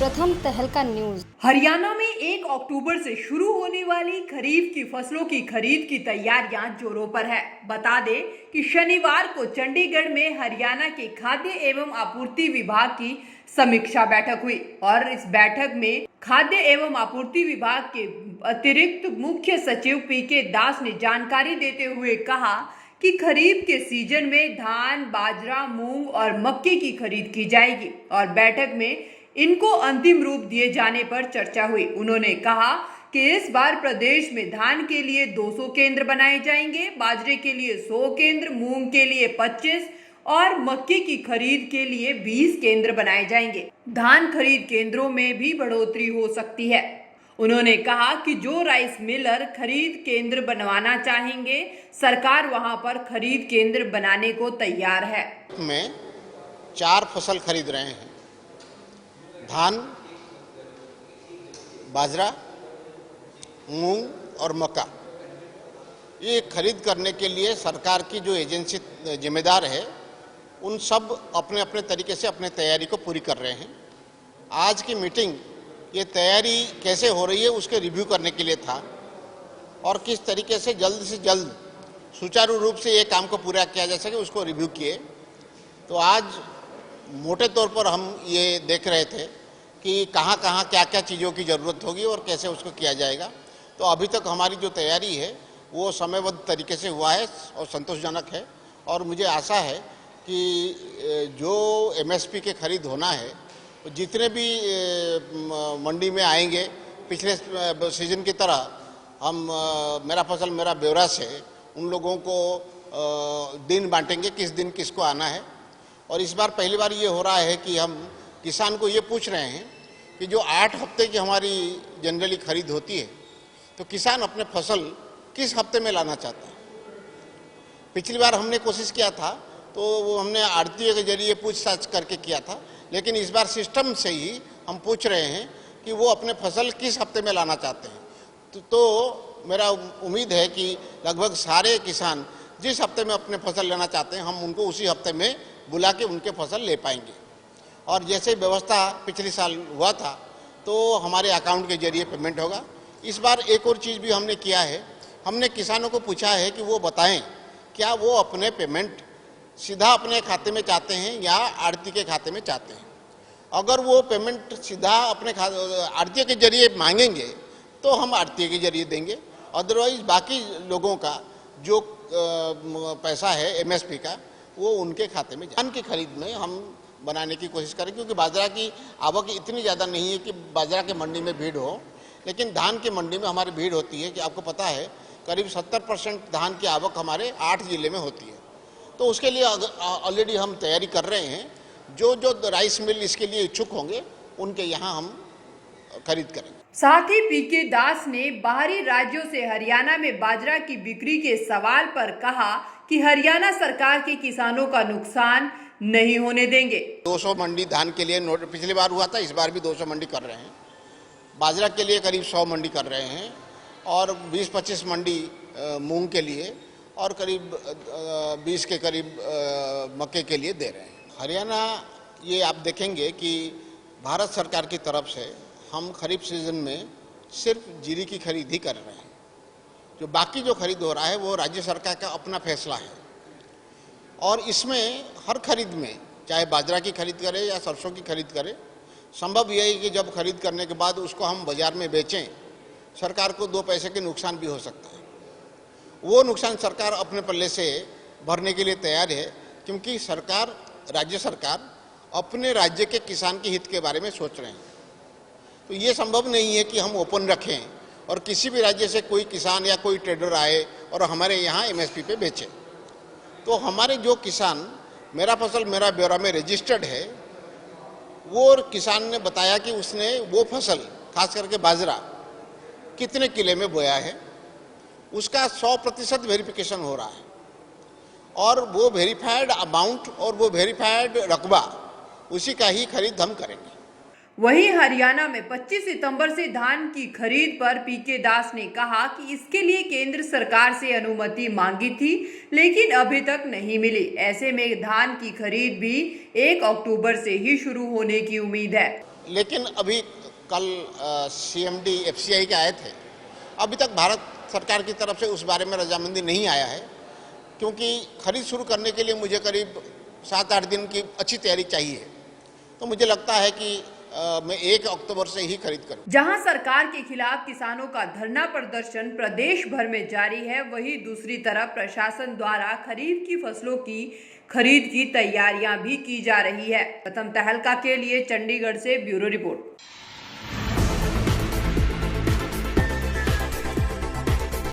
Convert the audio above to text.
प्रथम तहलका न्यूज। हरियाणा में 1 अक्टूबर से शुरू होने वाली खरीफ की फसलों की खरीद की तैयारियां जोरों पर है। बता दें कि शनिवार को चंडीगढ़ में हरियाणा के खाद्य एवं आपूर्ति विभाग की समीक्षा बैठक हुई और इस बैठक में खाद्य एवं आपूर्ति विभाग के अतिरिक्त मुख्य सचिव पीके दास ने जानकारी देते हुए कहा कि खरीफ के सीजन में धान, बाजरा, मूंग और मक्के की खरीद की जाएगी और बैठक में इनको अंतिम रूप दिए जाने पर चर्चा हुई। उन्होंने कहा कि इस बार प्रदेश में धान के लिए 200 केंद्र बनाए जाएंगे, बाजरे के लिए 100 केंद्र, मूंग के लिए 25 और मक्के की खरीद के लिए 20 केंद्र बनाए जाएंगे। धान खरीद केंद्रों में भी बढ़ोतरी हो सकती है। उन्होंने कहा कि जो राइस मिलर खरीद केंद्र बनवाना चाहेंगे, सरकार वहां पर खरीद केंद्र बनाने को तैयार है। में 4 फसल खरीद रहे हैं, धान, बाजरा, मूंग और मक्का। ये खरीद करने के लिए सरकार की जो एजेंसी जिम्मेदार है, उन सब अपने अपने तरीके से अपने तैयारी को पूरी कर रहे हैं। आज की मीटिंग ये तैयारी कैसे हो रही है उसके रिव्यू करने के लिए था और किस तरीके से जल्द सुचारू रूप से ये काम को पूरा किया जा सके उसको रिव्यू किए। तो आज मोटे तौर पर हम ये देख रहे थे कि कहाँ कहाँ क्या क्या चीज़ों की ज़रूरत होगी और कैसे उसको किया जाएगा। तो अभी तक हमारी जो तैयारी है वो समयबद्ध तरीके से हुआ है और संतोषजनक है और मुझे आशा है कि जो एमएसपी के खरीद होना है जितने भी मंडी में आएंगे पिछले सीजन की तरह हम मेरा फसल मेरा ब्यौरा से उन लोगों को दिन बांटेंगे किस दिन किसको आना है। और इस बार पहली बार ये हो रहा है कि हम किसान को ये पूछ रहे हैं कि जो 8 हफ्ते की हमारी जनरली खरीद होती है तो किसान अपने फसल किस हफ्ते में लाना चाहता है। पिछली बार हमने कोशिश किया था तो वो हमने आड़तियों के जरिए पूछताछ करके किया था, लेकिन इस बार सिस्टम से ही हम पूछ रहे हैं कि वो अपने फसल किस हफ्ते में लाना चाहते हैं। तो मेरा उम्मीद है कि लगभग सारे किसान जिस हफ्ते में अपने फसल लेना चाहते हैं हम उनको उसी हफ्ते में बुला के उनके फसल ले पाएंगे। और जैसे व्यवस्था पिछले साल हुआ था तो हमारे अकाउंट के जरिए पेमेंट होगा। इस बार एक और चीज़ भी हमने किया है, हमने किसानों को पूछा है कि वो बताएं क्या वो अपने पेमेंट सीधा अपने खाते में चाहते हैं या आड़ती के खाते में चाहते हैं। अगर वो पेमेंट सीधा अपने आड़ती के जरिए मांगेंगे तो हम आड़ती के जरिए देंगे, अदरवाइज बाकी लोगों का जो पैसा है एमएसपी का वो उनके खाते में। धान की खरीद में हम बनाने की कोशिश करें क्योंकि बाजरा की आवक इतनी ज़्यादा नहीं है कि बाजरा के मंडी में भीड़ हो, लेकिन धान की मंडी में हमारी भीड़ होती है कि आपको पता है करीब 70% धान की आवक हमारे 8 जिले में होती है। तो उसके लिए ऑलरेडी हम तैयारी कर रहे हैं। जो राइस मिल इसके लिए इच्छुक होंगे उनके यहाँ हम खरीद करेंगे। साथ ही पीके दास ने बाहरी राज्यों से हरियाणा में बाजरा की बिक्री के सवाल पर कहा कि हरियाणा सरकार के किसानों का नुकसान नहीं होने देंगे। 200 मंडी धान के लिए पिछली बार हुआ था, इस बार भी 200 मंडी कर रहे हैं। बाजरा के लिए करीब 100 मंडी कर रहे हैं और 20-25 मंडी मूंग के लिए और करीब 20 के करीब मक्के के लिए दे रहे हैं। हरियाणा ये आप देखेंगे कि भारत सरकार की तरफ से हम खरीफ सीजन में सिर्फ जीरी की खरीद ही कर रहे हैं। जो बाकी जो खरीद हो रहा है वो राज्य सरकार का अपना फैसला है और इसमें हर खरीद में चाहे बाजरा की खरीद करें या सरसों की खरीद करें, संभव यह है कि जब खरीद करने के बाद उसको हम बाजार में बेचें, सरकार को 2 पैसे के नुकसान भी हो सकता है। वो नुकसान सरकार अपने पल्ले से भरने के लिए तैयार है क्योंकि राज्य सरकार अपने राज्य के किसान के हित के बारे में सोच रहे हैं। तो ये संभव नहीं है कि हम ओपन रखें और किसी भी राज्य से कोई किसान या कोई ट्रेडर आए और हमारे यहाँ एमएसपी पे बेचे। तो हमारे जो किसान मेरा फसल मेरा ब्यौरा में रजिस्टर्ड है, वो किसान ने बताया कि उसने वो फसल खास करके बाजरा कितने किले में बोया है, उसका 100% वेरिफिकेशन हो रहा है और वो वेरीफाइड अमाउंट और वो वेरीफाइड रकबा उसी का ही खरीद हम करेंगे। वहीं हरियाणा में 25 सितंबर से धान की खरीद पर पीके दास ने कहा कि इसके लिए केंद्र सरकार से अनुमति मांगी थी लेकिन अभी तक नहीं मिली। ऐसे में धान की खरीद भी 1 अक्टूबर से ही शुरू होने की उम्मीद है। लेकिन अभी कल CMD FCI के आए थे, अभी तक भारत सरकार की तरफ से उस बारे में रजामंदी नहीं आया है, क्योंकि खरीद शुरू करने के लिए मुझे करीब 7-8 दिन की अच्छी तैयारी चाहिए। तो मुझे लगता है कि मैं 1 अक्टूबर से ही खरीद करूँ। जहां सरकार के खिलाफ किसानों का धरना प्रदर्शन प्रदेश भर में जारी है, वहीं दूसरी तरफ प्रशासन द्वारा खरीफ की फसलों की खरीद की तैयारियां भी की जा रही है। प्रथम तहलका के लिए चंडीगढ़ से ब्यूरो रिपोर्ट।